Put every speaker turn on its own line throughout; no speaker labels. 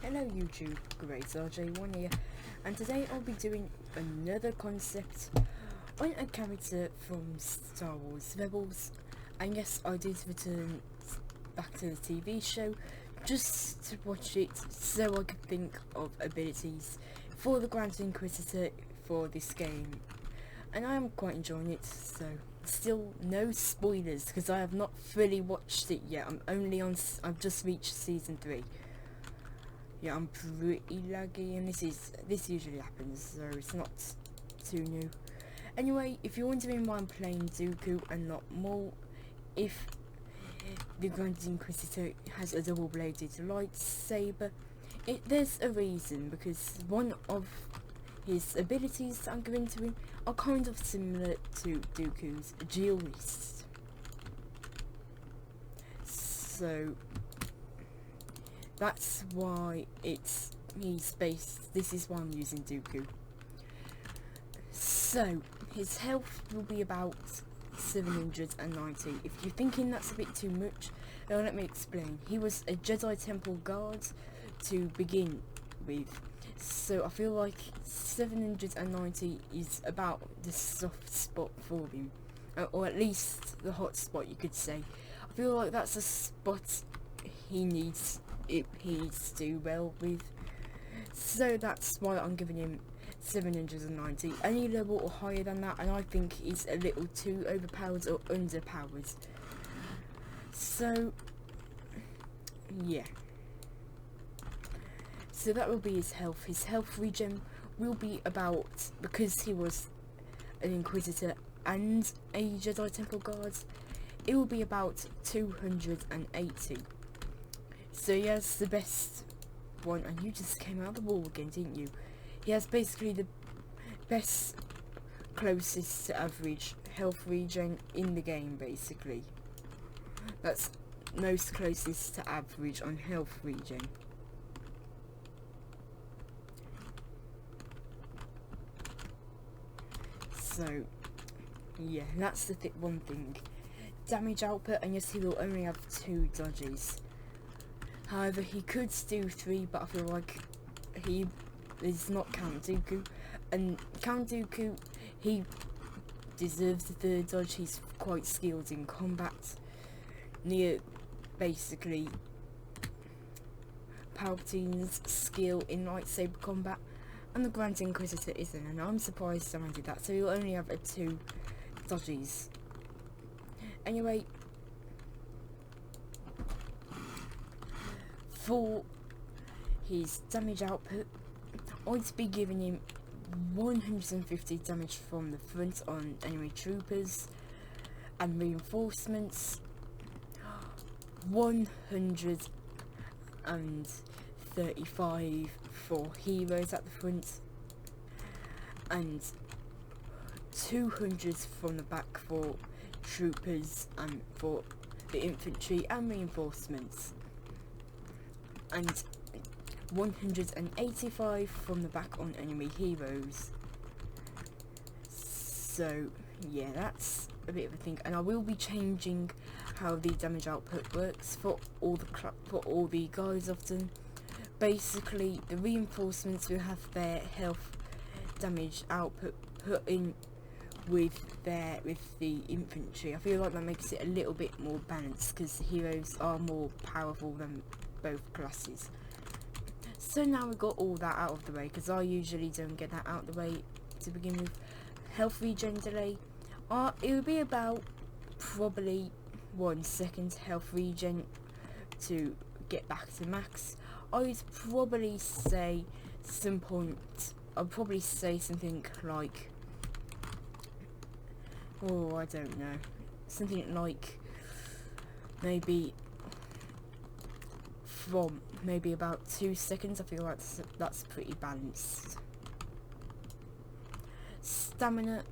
Hello YouTube, Great RJ1 here, and today I'll be doing another concept on a character from Star Wars Rebels. And yes, I did return back to the TV show just to watch it so I could think of abilities for the Grand Inquisitor for this game, and I am quite enjoying it. So still no spoilers because I have not fully watched it yet. I've just reached season 3. Yeah, I'm pretty laggy, and this usually happens, so it's not too new. Anyway, if you're wondering why I'm playing Dooku and not Maul, if the Grand Inquisitor has a double-bladed lightsaber, there's a reason, because one of his abilities that I'm giving to him are kind of similar to Dooku's duelist. So that's why this is why I'm using Dooku. So his health will be about 790. If you're thinking that's a bit too much, let me explain. He was a Jedi Temple guard to begin with, so I feel like 790 is about the soft spot for him, or at least the hot spot, you could say. I feel like that's a spot he needs to do well with, so that's why I'm giving him 790. Any level or higher than that and I think he's a little too overpowered or underpowered. So yeah, so that will be his health. His health regen will be about, because he was an Inquisitor and a Jedi Temple guard, it will be about 280. So he has the best one, and you just came out of the wall again, didn't you? He has basically the best, closest to average health regen in the game, basically. That's most closest to average on health regen. So yeah, that's the one thing. Damage output, and yes, he will only have 2 dodges. However, he could do 3, but I feel like he is not Count Dooku, and Count Dooku, he deserves the 3rd dodge. He's quite skilled in combat, near basically Palpatine's skill in lightsaber combat, and the Grand Inquisitor isn't, and I'm surprised someone did that, so he'll only have 2 dodges. Anyway, for his damage output, I'd be giving him 150 damage from the front on enemy troopers and reinforcements, 135 for heroes at the front, and 200 from the back for troopers and for the infantry and reinforcements, and 185 from the back on enemy heroes. So yeah, that's a bit of a thing, and I will be changing how the damage output works for all the guys I've done. Basically, the reinforcements will have their health damage output put in with the infantry. I feel like that makes it a little bit more balanced, because the heroes are more powerful than both classes. So now we've got all that out of the way, because I usually don't get that out of the way to begin with. Health regen delay, it will be about probably 1 second health regen to get back to max. I'd probably say something like, oh, I don't know, something like maybe from about 2 seconds. I feel like that's pretty balanced. Stamina,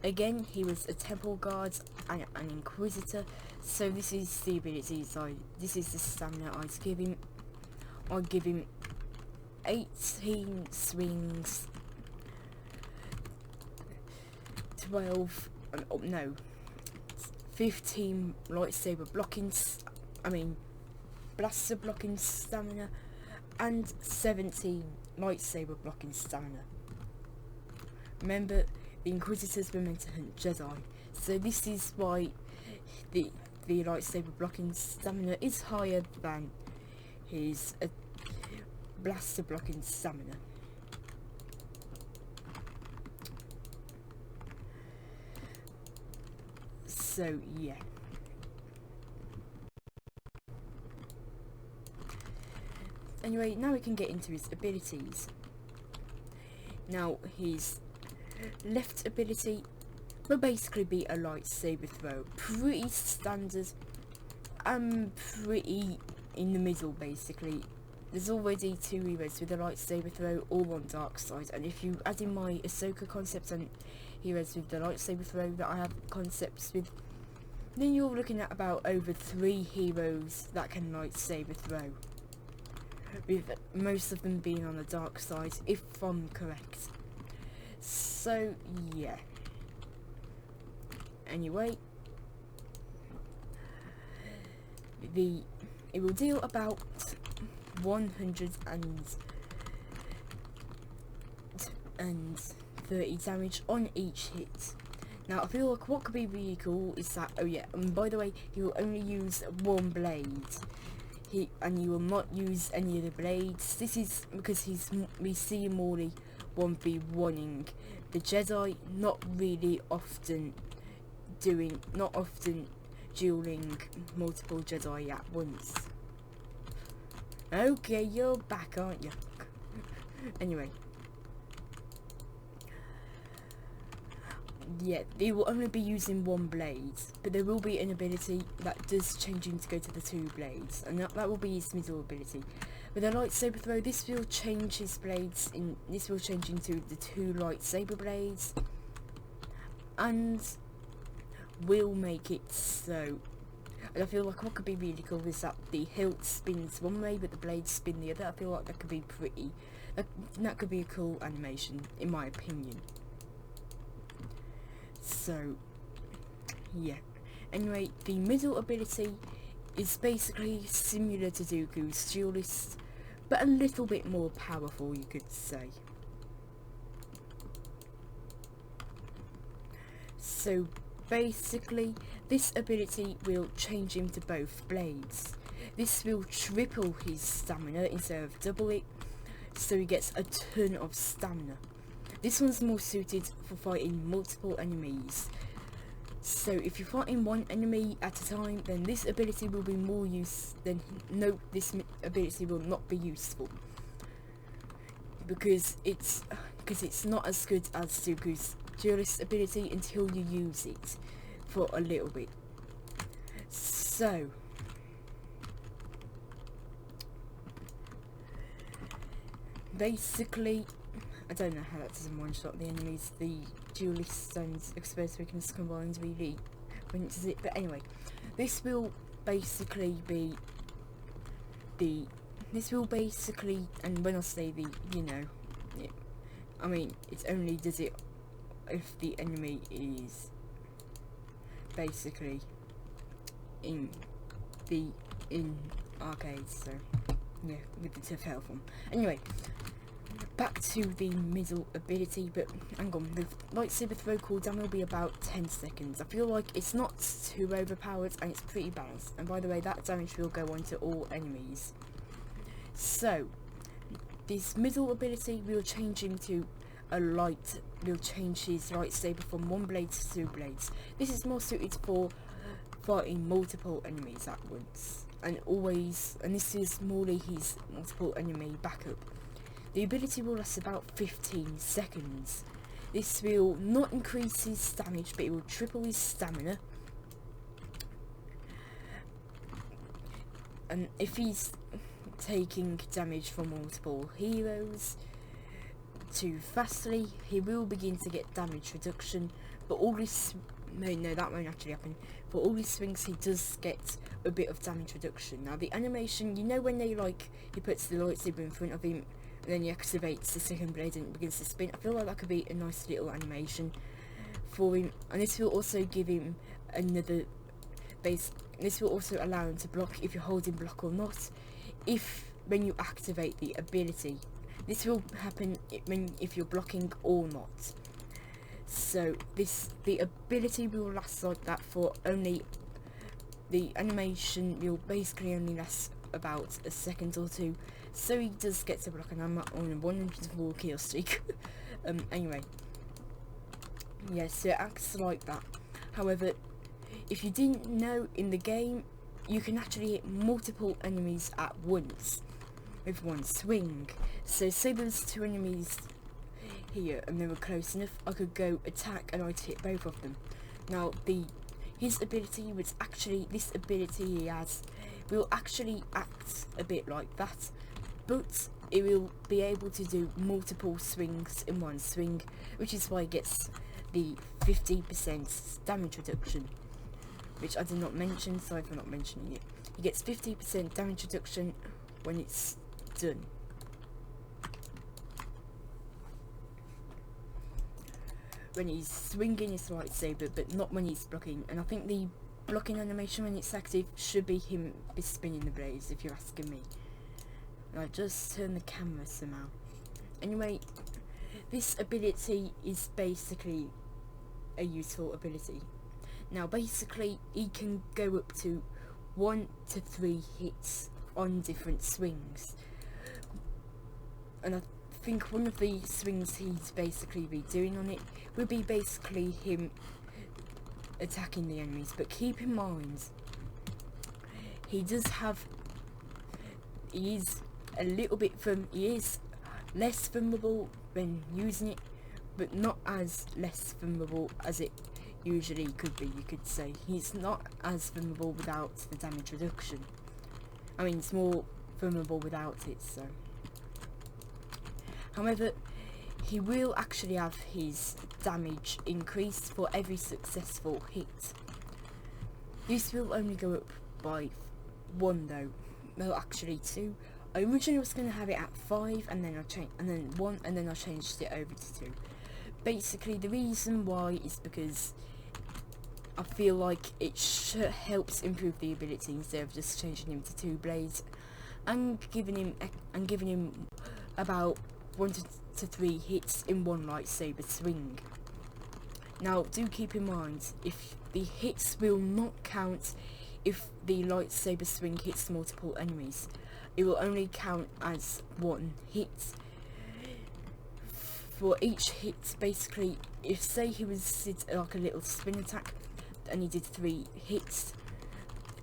again, he was a Temple Guard and an Inquisitor, so this is the abilities this is the stamina I'd give him. I'd give him 18 swings, 15 lightsaber blocking, blaster blocking stamina, and 17 lightsaber blocking stamina. Remember, the Inquisitors were meant to hunt Jedi, so this is why the lightsaber blocking stamina is higher than his blaster blocking stamina. So yeah. Anyway, now we can get into his abilities. Now, his left ability will basically be a lightsaber throw. Pretty standard and pretty in the middle, basically. There's already 2 heroes with a lightsaber throw, all on dark side, and if you add in my Ahsoka concepts and heroes with the lightsaber throw that I have concepts with, then you're looking at about over 3 heroes that can lightsaber throw, with most of them being on the dark side, if I'm correct. So yeah. Anyway, it will deal about 130 damage on each hit. Now I feel like what could be really cool is that, oh yeah, and by the way, he will only use 1 blade. And you will not use any of the blades. This is because we see him only 1v1ing the Jedi, not often dueling multiple Jedi at once. Okay, you're back, aren't you? Anyway. Yeah, they will only be using 1 blade, but there will be an ability that does change him to go to the 2 blades, and that will be his middle ability. With a lightsaber throw, this will change his blades, this will change into the 2 lightsaber blades, and will make it so. And I feel like what could be really cool is that the hilt spins one way, but the blades spin the other. I feel like that could be that could be a cool animation, in my opinion. So, yeah. Anyway, the middle ability is basically similar to Dooku's Duelist, but a little bit more powerful, you could say. So, basically, this ability will change him to both blades. This will triple his stamina instead of double it, so he gets a ton of stamina. This one's more suited for fighting multiple enemies. So if you're fighting 1 enemy at a time, then this ability will be more use. This ability will not be useful because it's not as good as Dooku's Duelist ability until you use it for a little bit. So basically, I don't know how that doesn't one-shot the enemies. The Duelist and Exposed Weakness combined really winches it. But anyway, this will basically be and when I say the, you know, I mean, it only does it if the enemy is basically in arcades, so yeah, with the tough health one. Anyway, back to the middle ability, but hang on, the lightsaber throw cooldown will be about 10 seconds. I feel like it's not too overpowered and it's pretty balanced, and by the way, that damage will go on to all enemies. So this middle ability will change him to will change his lightsaber from 1 blade to 2 blades. This is more suited for fighting multiple enemies at once, and this is morely his multiple enemy backup. The ability will last about 15 seconds. This will not increase his damage, but it will triple his stamina. And if he's taking damage from multiple heroes too fastly, he will begin to get damage reduction, but all this, no, that won't actually happen. For all his swings, he does get a bit of damage reduction. Now the animation, you know when he puts the lightsaber in front of him, and then he activates the second blade and it begins to spin. I feel like that could be a nice little animation for him, and this will also give him another base. This will also allow him to block if you're holding block or not. If when you activate the ability. This will happen if you're blocking or not. So the ability will last like that for only, the animation will basically only last about a second or two. So he does get to block, and I'm on a 104 kill streak. Anyway, yes, so it acts like that. However, if you didn't know, in the game you can actually hit multiple enemies at once with one swing. So say there's two enemies here and they were close enough, I could go attack and I'd hit both of them. Now his ability was actually, this ability he has will actually act a bit like that, but it will be able to do multiple swings in one swing, which is why it gets the 50% damage reduction, which I did not mention, sorry for not mentioning it. He gets 50% damage reduction when it's done. When he's swinging his lightsaber, but not when he's blocking. And I think the blocking animation when it's active should be him spinning the blades, if you're asking me. And I just turned the camera somehow. Anyway, this ability is basically a useful ability. Now basically he can go up to 1 to 3 hits on different swings, and I think one of the swings he'd basically be doing on it would be basically him attacking the enemies. But keep in mind, he is a little bit he is less vulnerable when using it, but not as less vulnerable as it usually could be, you could say. He's not as vulnerable without the damage reduction. I mean, it's more vulnerable without it, so. However, he will actually have his damage increased for every successful hit. This will only go up by 1 though. No, actually 2. I originally was going to have it at 5, and then I changed, and then 1, and then I changed it over to 2. Basically, the reason why is because I feel like it helps improve the ability instead of just changing him to 2 blades and giving him about 1 to 3 hits in one lightsaber swing. Now, do keep in mind, if the hits will not count if the lightsaber swing hits multiple enemies. It will only count as 1 hit. For each hit, basically, if say he was like a little spin attack and he did 3 hits,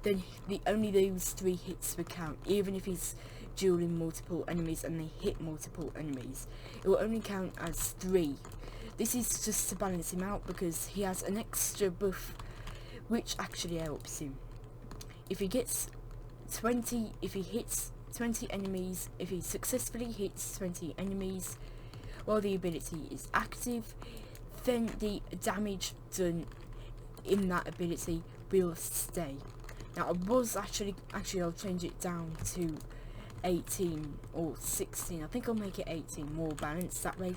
then only those 3 hits would count, even if he's dueling multiple enemies and they hit multiple enemies. It will only count as 3. This is just to balance him out, because he has an extra buff which actually helps him. If he gets 20, if he hits 20 enemies, if he successfully hits 20 enemies while the ability is active, then the damage done in that ability will stay. Now I was actually I'll change it down to 18 or 16. I think I'll make it 18, more balanced that way,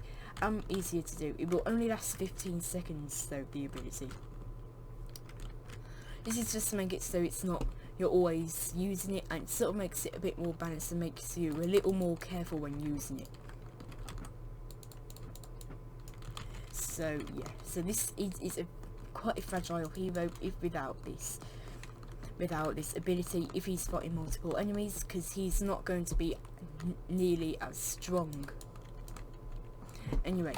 easier to do. It will only last 15 seconds though, the ability. This is just to make it so it's not you're always using it, and it sort of makes it a bit more balanced and makes you a little more careful when using it. So yeah, so this is quite a fragile hero without this ability, if he's fighting multiple enemies, because he's not going to be nearly as strong. Anyway,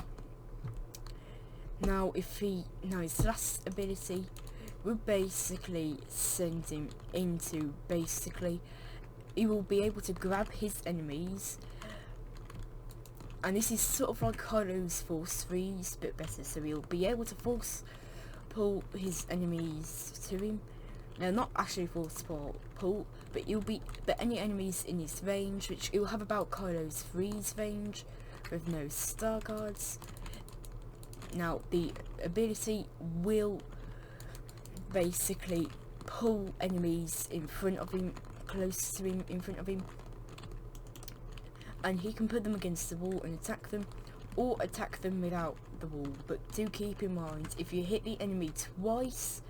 now his last ability would basically send him into, he will be able to grab his enemies, and this is sort of like Kylo's force freeze but better. So he'll be able to pull his enemies to him. Now, not actually force pull, but any enemies in his range, which he'll have about Kylo's freeze range with no star guards. Now the ability will basically pull enemies in front of him, close to him, in front of him, and he can put them against the wall and attack them, or attack them without the wall. But do keep in mind, if you hit the enemy twice,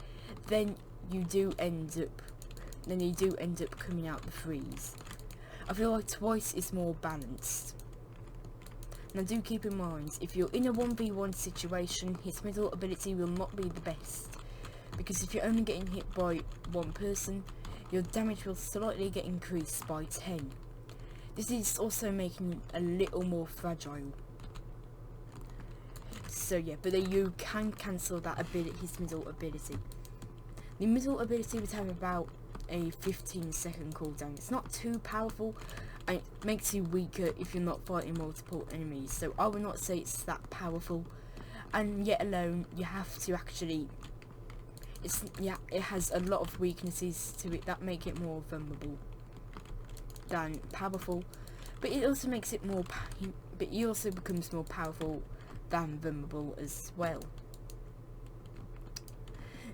then you do end up coming out the freeze. I feel like twice is more balanced. Now do keep in mind, if you're in a 1v1 situation, his middle ability will not be the best, because if you're only getting hit by one person, your damage will slightly get increased by 10. This is also making him a little more fragile. So yeah, but then you can cancel that ability, his middle ability. The middle ability would have about a 15-second cooldown. It's not too powerful, and it makes you weaker if you're not fighting multiple enemies. So I would not say it's that powerful, and yet alone you have to actually. It has a lot of weaknesses to it that make it more vulnerable than powerful, but it also makes it more. But he also becomes more powerful than vulnerable as well.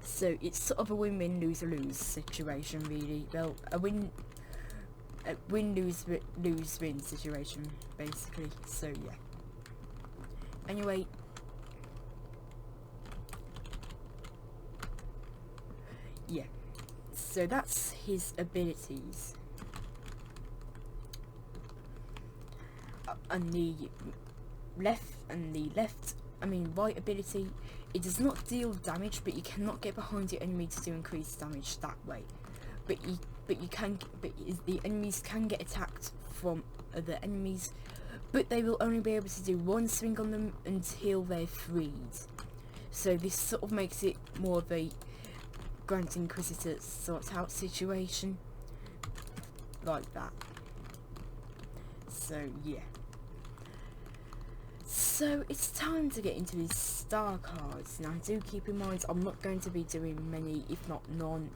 So it's sort of a win-win, lose-lose situation, really. Well, a win-lose-win situation, basically. So yeah. Anyway, yeah. So that's his abilities. And the right ability, it does not deal damage, but you cannot get behind the enemy to do increased damage that way. But the enemies can get attacked from other enemies, but they will only be able to do one swing on them until they're freed. So this sort of makes it more of a Grand Inquisitor sort out situation, like that. So yeah. So it's time to get into his star cards. Now do keep in mind, I'm not going to be doing many, if not none,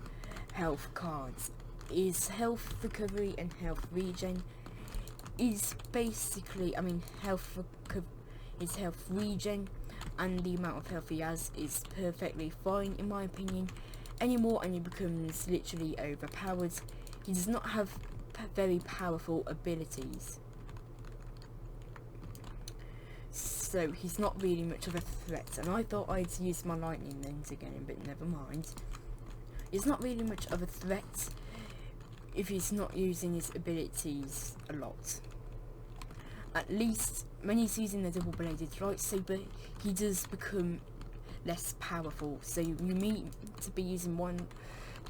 health cards. His health recovery and health regen is basically, his health regen and the amount of health he has is perfectly fine in my opinion. Anymore and he becomes literally overpowered. He does not have very powerful abilities, so he's not really much of a threat. And I thought I'd use my lightning lens again, but never mind. He's not really much of a threat if he's not using his abilities a lot. At least when he's using the double-bladed lightsaber, he does become less powerful. So you need to be using one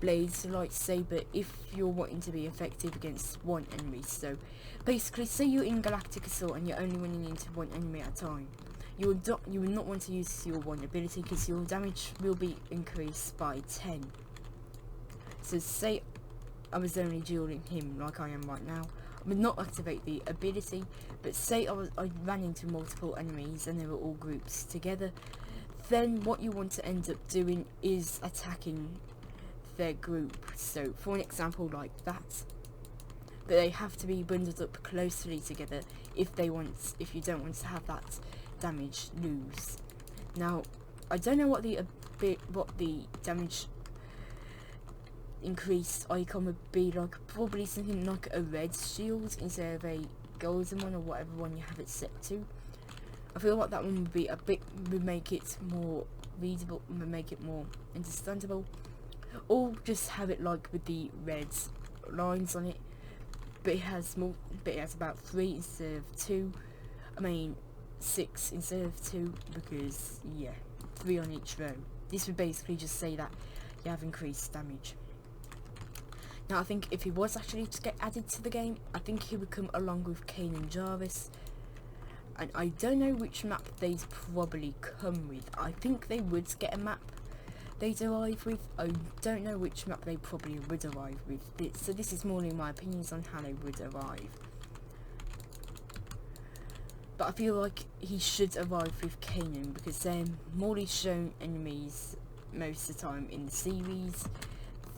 blade lightsaber if you're wanting to be effective against one enemy. So basically, say you're in Galactic Assault and you're only running into one enemy at a time, you would not want to use your one ability, because your damage will be increased by 10. So say I was only dueling him like I am right now, I would not activate the ability, but say I ran into multiple enemies and they were all grouped together, then what you want to end up doing is attacking their group. So for an example like that, but they have to be bundled up closely together if you don't want to have that damage lose. Now I don't know what the damage increased icon would be like. Probably something like a red shield instead of a golden one, or whatever one you have it set to. I feel like that one would be would make it more readable, would make it more understandable, or just have it like with the red lines on it, but it has about 3 instead of 2. 6 instead of 2, because yeah, 3 on each row. This would basically just say that you have increased damage. Now I think if he was actually to get added to the game, I think he would come along with Kanan Jarvis, and I don't know which map they'd probably come with. I think they would get a map they'd arrive with. I don't know which map they probably would arrive with. So this is more in my opinions on how they would arrive. But I feel like he should arrive with Kanan, because they're more shown enemies most of the time in the series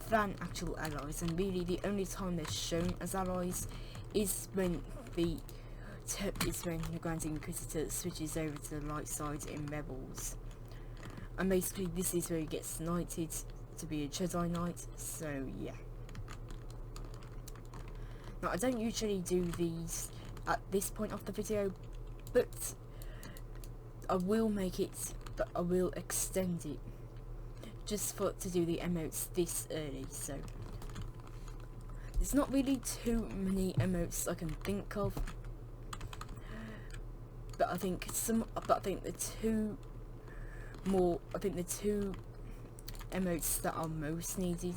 than actual allies, and really the only time they're shown as allies is when the Grand Inquisitor switches over to the light side in Rebels, and basically this is where he gets knighted to be a Jedi Knight. So yeah. Now I don't usually do these at this point of the video, but I will make it, but I will extend it just to do the emotes this early. So there's not really too many emotes I can think of, but I think the two emotes that are most needed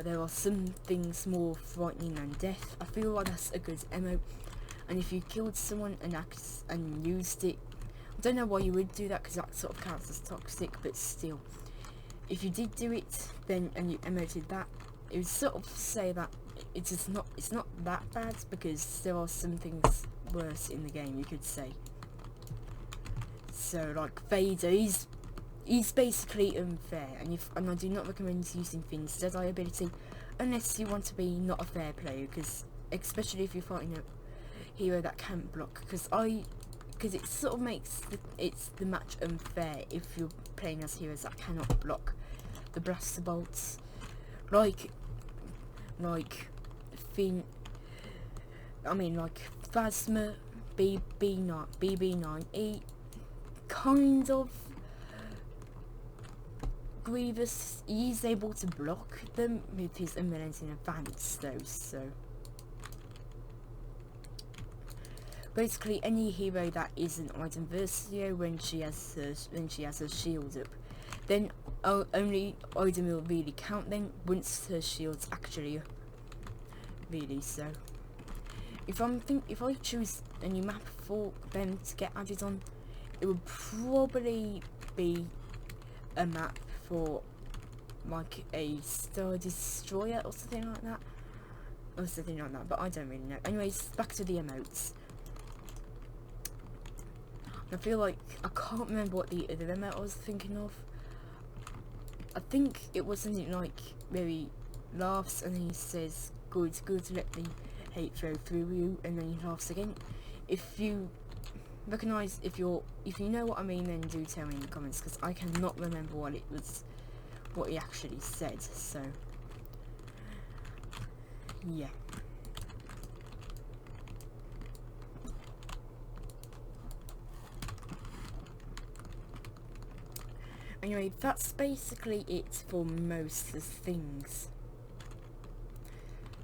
there are some things more frightening than death. I feel like that's a good emote, and if you killed someone and used it, I don't know why you would do that because that sort of counts as toxic, but still, if you did do it then and you emoted that, it would sort of say that it's not that bad, because there are some things worse in the game, you could say. So like Vader, he's basically unfair, and I do not recommend using Finn's Deadeye ability unless you want to be not a fair player, because especially if you're fighting a hero that can't block, because it sort of makes the match unfair if you're playing as heroes that cannot block the blaster bolts, like Finn. I mean, like Phasma, BB9, he kind of Grievous. He's able to block them with his unrelenting advance, though. So basically, any hero that isn't item Versio when she has her shield up, then only item will really count then once her shield's actually up. Really, so if I choose a new map for them to get added on, it would probably be a map for like a Star Destroyer or something like that, but I don't really know. Anyways, back to the emotes. I feel like I can't remember what the other emote I was thinking of. I think it was something like where he laughs and then he says good, let the hate flow through you, and then he laughs again. If you recognise, if you know what I mean, then do tell me in the comments, because I cannot remember what he actually said. So yeah. Anyway, that's basically it for most of the things.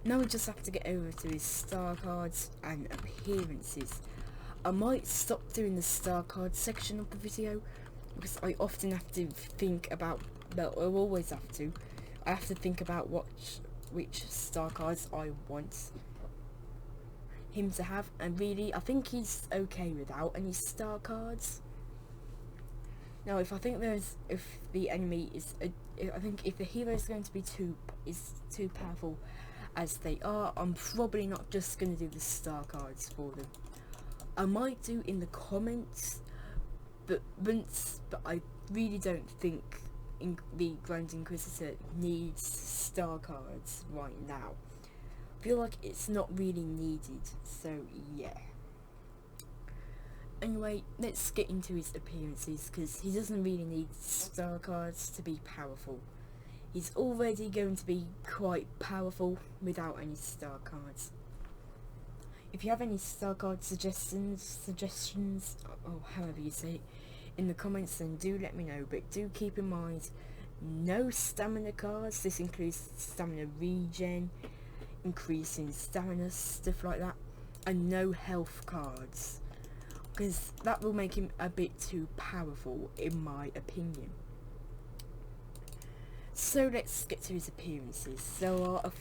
Now we just have to get over to his star cards and appearances. I might stop doing the star card section of the video, because I often have to think about, well, I always have to. I have to think about which star cards I want him to have, and really, I think he's okay without any star cards. Now, if the enemy is, I think if the hero is going to be too powerful as they are, I'm probably not just going to do the star cards for them. I might do in the comments, but I really don't think the Grand Inquisitor needs star cards right now. I feel like it's not really needed, so yeah. Anyway, let's get into his appearances, because he doesn't really need star cards to be powerful. He's already going to be quite powerful without any star cards. If you have any star card suggestions, or however you say it, in the comments, then do let me know. But do keep in mind, no stamina cards. This includes stamina regen, increasing stamina, stuff like that, and no health cards, because that will make him a bit too powerful, in my opinion. So let's get to his appearances. There are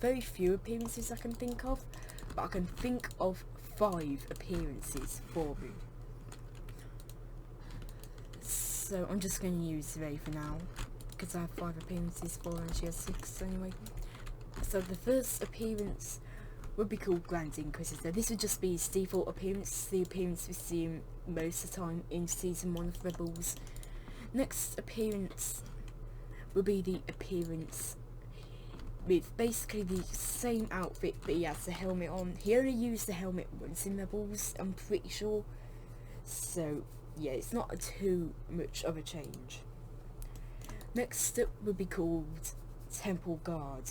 very few appearances I can think of, but I can think of 5 appearances for him. So I'm just going to use Ray for now, because I have 5 appearances for her and she has 6 anyway. So the first appearance would be called Grand Inquisitor. This would just be his default appearance, the appearance we see him most of the time in Season 1 of Rebels. Next appearance would be the appearance with basically the same outfit, but he has the helmet on. He only used the helmet once in Rebels, I'm pretty sure. So yeah, it's not too much of a change. Next up would be called Temple Guard.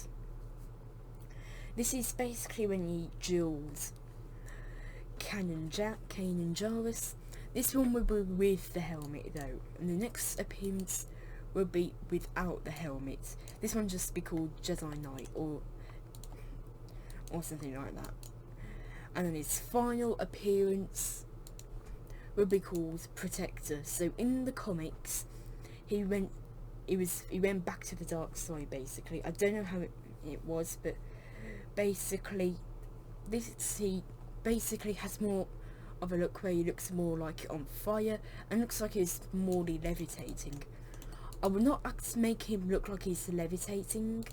This is basically when he duels Kanan Jarrus. This one would be with the helmet though. And the next appearance will be without the helmet. This one just be called Jedi Knight or something like that. And then his final appearance will be called Protector. So in the comics, he went back to the dark side, basically. I don't know how it was, but basically he basically has more of a look where he looks more like on fire and looks like he's more levitating. I would not make him look like he's levitating.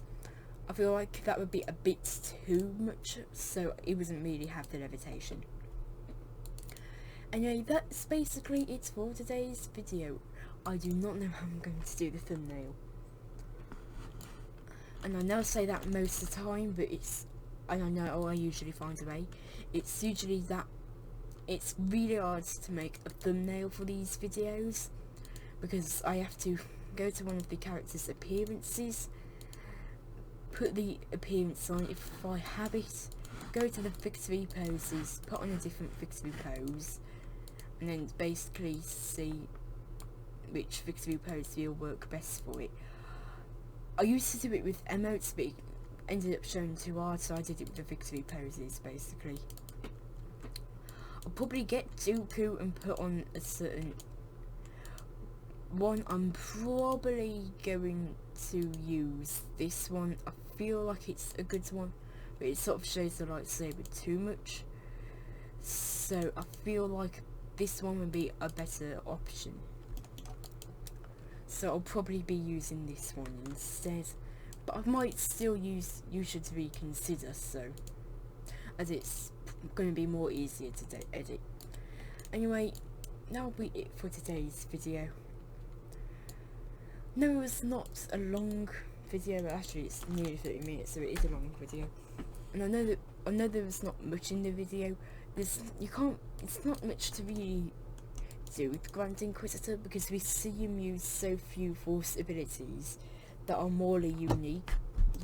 I feel like that would be a bit too much, so he doesn't really have the levitation. Anyway, that's basically it for today's video. I do not know how I'm going to do the thumbnail. And I know I say that most of the time, but I know I usually find a way. It's usually that it's really hard to make a thumbnail for these videos, because I have to go to one of the characters' appearances, put the appearance on if I have it, go to the victory poses, put on a different victory pose, and then basically see which victory pose will work best for it. I used to do it with emotes, but it ended up showing too hard, so I did it with the victory poses, basically. I'll probably get Dooku and put on a certain one. I'm probably going to use this one. I feel like it's a good one, but it sort of shows the lightsaber too much, so I feel like this one would be a better option. So I'll probably be using this one instead, but I might still use You Should Reconsider, so as it's going to be more easier to edit. Anyway, that'll be it for today's video. No, it's not a long video, but actually it's nearly 30 minutes, so it is a long video. And I know there was not much in the video. It's not much to really do with Grand Inquisitor, because we see him use so few Force abilities that are morally unique,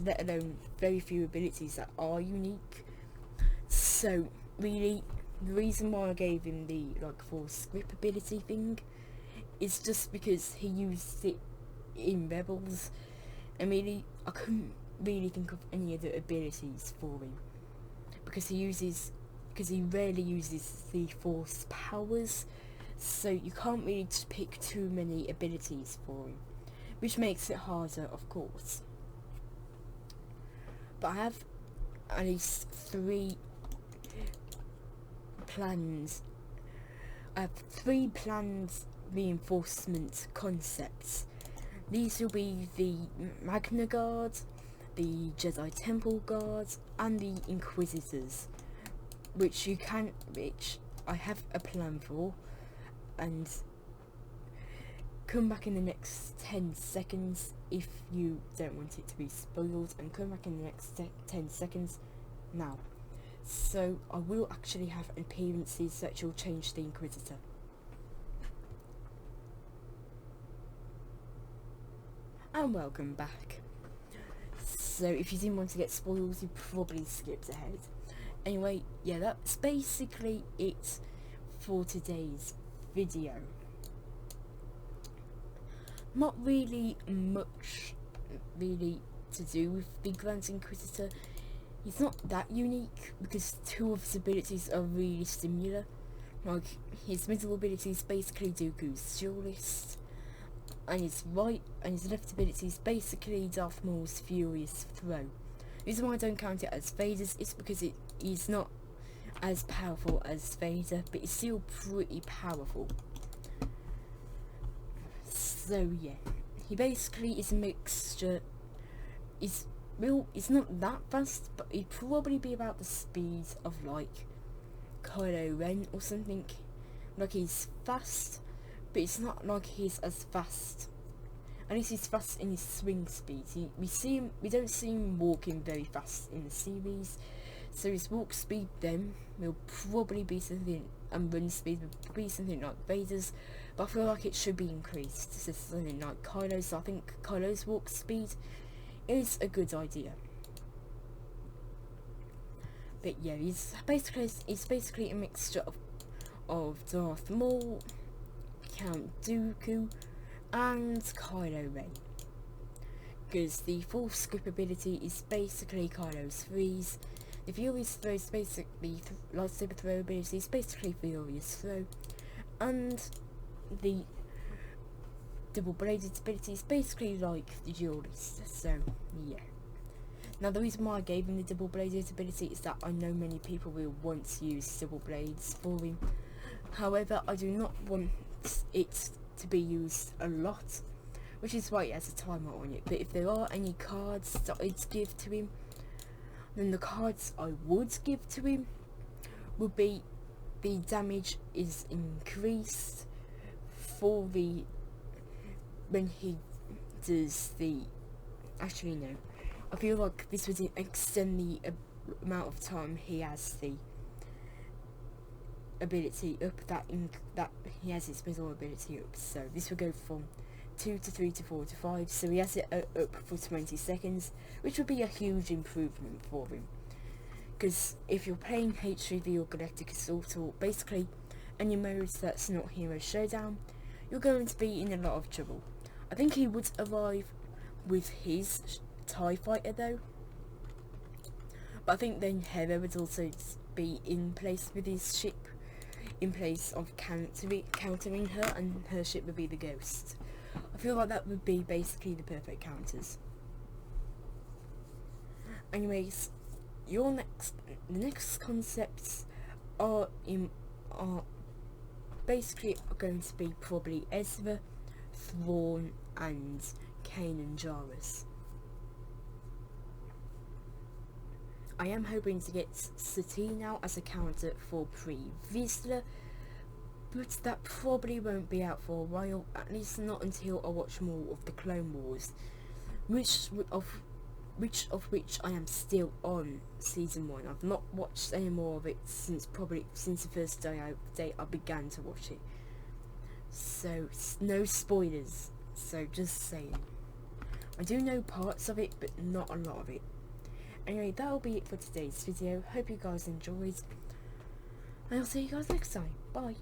let alone very few abilities that are unique. So really, the reason why I gave him the Force grip ability thing is just because he used it in Rebels, and really I couldn't really think of any other abilities for him, because he rarely uses the Force powers, so you can't really just pick too many abilities for him, which makes it harder, of course. But I have at least 3 plans. I have 3 planned reinforcement concepts. These will be the Magna Guard, the Jedi Temple Guards, and the Inquisitors, which I have a plan for, and come back in the next 10 seconds if you don't want it to be spoiled, and come back in the next 10 seconds now. So I will actually have appearances that will change the Inquisitor. And welcome back. So if you didn't want to get spoiled, you probably skipped ahead. Anyway, yeah, that's basically it for today's video. Not really much really to do with the Grand Inquisitor. He's not that unique, because 2 of his abilities are really similar. Like, his middle ability is basically Dooku's Duelist, and his left ability is basically Darth Maul's Furious Throw. The reason why I don't count it as Vader's is because he's not as powerful as Vader, but it's still pretty powerful. So yeah, he basically is a mixture. He's not that fast, but he'd probably be about the speed of Kylo Ren or something. He's fast, but it's not like he's as fast. At least he's fast in his swing speed. We don't see him walking very fast in the series, so his walk speed then will probably be something, and run speed will be something like Vader's, but I feel like it should be increased to something like Kylo's. So I think Kylo's walk speed is a good idea. But yeah, he's basically a mixture of Darth Maul, Count Dooku, and Kylo Ren. Because the Force Grip ability is basically Kylo's freeze. The Furious Throw is basically lightsaber throw ability is basically Furious Throw, and the double bladed ability is basically like the Duelist. So yeah. Now the reason why I gave him the double bladed ability is that I know many people will want to use double blades for him. However, I do not want it to be used a lot, which is why it has a timer on it. But if there are any cards that I'd give to him, then the cards I would give to him would be the damage is increased for the when he does the actually no, I feel like this would extend the amount of time he has the ability up, that he has his middle ability up. So this will go from 2 to 3 to 4 to 5, so he has it up for 20 seconds, which would be a huge improvement for him. Because if you're playing HVV or Galactic Assault, or basically any modes that's not Hero Showdown, you're going to be in a lot of trouble. I think he would arrive with his TIE Fighter though, but I think then Hera would also be in place with his ship, in place of countering her, and her ship would be the Ghost. I feel like that would be basically the perfect counters. Anyways, the next concepts are basically going to be probably Ezra, Thrawn, and Kanan Jarrus. I am hoping to get Satine out as a counter for Pre Vizsla, but that probably won't be out for a while, at least not until I watch more of the Clone Wars, which I am still on season 1. I've not watched any more of it since the first day I began to watch it. So no spoilers. So just saying. I do know parts of it, but not a lot of it. Anyway, that'll be it for today's video. Hope you guys enjoyed, and I'll see you guys next time. Bye.